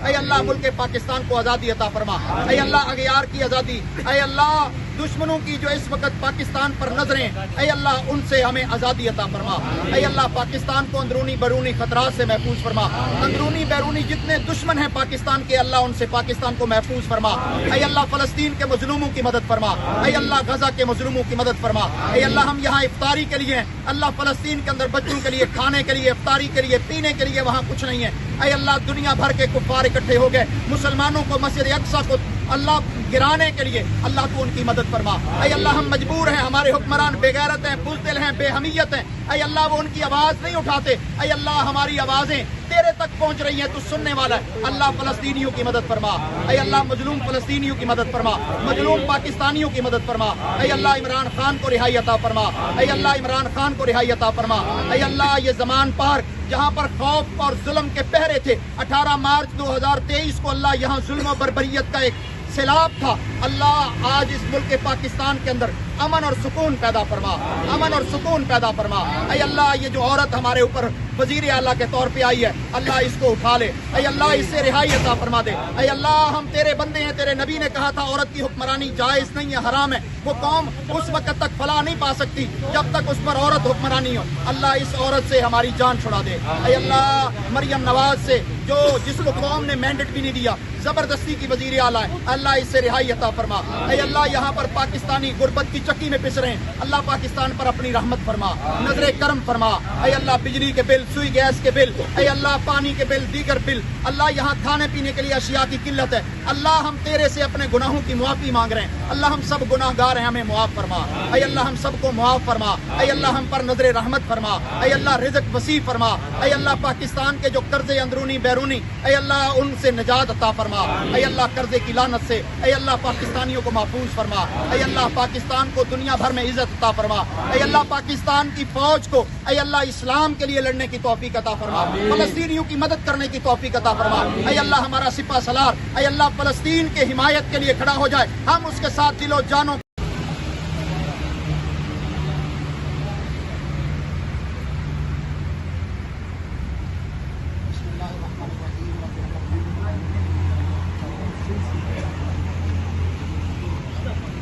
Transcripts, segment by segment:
اے اللہ ملک پاکستان کو آزادی عطا فرما، اے اللہ اغیار کی آزادی، اے اللہ دشمنوں کی جو اس وقت پاکستان پر نظریں، اے اللہ ان سے ہمیں آزادی عطا فرما، اے اللہ پاکستان کو اندرونی بیرونی خطرات سے محفوظ فرما، اندرونی بیرونی جتنے دشمن ہیں پاکستان کے اللہ ان سے پاکستان کو محفوظ فرما، اے اللہ فلسطین کے مظلوموں کی مدد فرما، اے اللہ غزہ کے مظلوموں کی مدد فرما، اے اللہ ہم یہاں افطاری کے لیے ہیں، اللہ فلسطین کے اندر بچوں کے لیے کھانے کے لیے افطاری کے لیے پینے کے لیے وہاں کچھ نہیں ہے، اے اللہ دنیا بھر کے کفار اکٹھے ہو گئے، مسلمانوں کو مسجد اقصی کو اللہ گرانے کے لیے اللہ تو ان کی مدد فرما، اے اللہ ہم مجبور ہیں، ہمارے حکمران بے غیرت ہیں، بزدل ہیں، بے حمیت ہیں، اے اللہ وہ ان کی آواز نہیں اٹھاتے، اے اللہ ہماری آوازیں تیرے تک پہنچ رہی ہیں، تو سننے والا ہے، اللہ فلسطینیوں کی مدد فرما، اے اللہ مظلوم فلسطینیوں کی مدد فرما، مظلوم پاکستانیوں کی مدد فرما، اے اللہ عمران خان کو رہائی عطا فرما، اے اللہ عمران خان کو رہائی عطا فرما، اے اللہ یہ زمان پارک جہاں پر خوف اور ظلم کے پہرے تھے، 18 مارچ 2023 کو اللہ یہاں ظلم و بربریت کا ایک سیلاب تھا، اللہ آج اس ملک پاکستان کے اندر امن اور سکون پیدا فرما، امن اور سکون پیدا فرما، اے اللہ یہ جو عورت ہمارے اوپر وزیر اعلیٰ کے طور پہ آئی ہے اللہ اس کو اٹھا لے، اے اللہ اس سے رہائی عطا فرما دے، اے اللہ ہم تیرے بندے ہیں، تیرے نبی نے کہا تھا عورت کی حکمرانی جائز نہیں ہے، حرام ہے، وہ قوم اس وقت تک فلاح نہیں پا سکتی جب تک اس پر عورت حکمرانی ہو، اللہ اس عورت سے ہماری جان چھڑا دے، اے اللہ مریم نواز سے جس کو قوم نے مینڈیٹ بھی نہیں دیا زبردستی کی وزیر اعلیٰ ہے، اللہ اس سے رہائی عطا فرما، اے اللہ یہاں پر پاکستانی غربت کی چکی میں پس رہے ہیں، اللہ پاکستان پر اپنی رحمت فرما، نظر کرم فرما، اے اللہ بجلی کے بل، سوئی گیس کے بل، اے اللہ پانی کے بل، دیگر بل، اللہ یہاں کھانے پینے کے لیے اشیاء کی قلت ہے، اللہ ہم تیرے سے اپنے گناہوں کی معافی مانگ رہے ہیں، اللہ ہم سب گناہ گار ہیں، ہمیں معاف فرما، اے اللہ ہم سب کو معاف فرما، اے اللہ ہم پر نظر رحمت فرما، اے اللہ رزق وسیع فرما، اے اللہ پاکستان کے جو قرضے اندرونی بیرونی اے اللہ ان سے نجات عطا فرما، اے اللہ قرضے کی لعنت سے اے اللہ پاکستانیوں کو محفوظ فرما، اے اللہ پاکستان کو دنیا بھر میں عزت عطا فرما، اے اللہ پاکستان کی فوج کو اے اللہ اسلام کے لیے لڑنے کی توفیق عطا فرما، فلسطینیوں کی مدد کرنے کی توفیق عطا فرما، اے اللہ ہمارا سپہ سالار اے اللہ فلسطین کے حمایت کے لیے کھڑا ہو جائے، ہم اس کے ساتھ دل و جانوں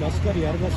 بس کر یار بس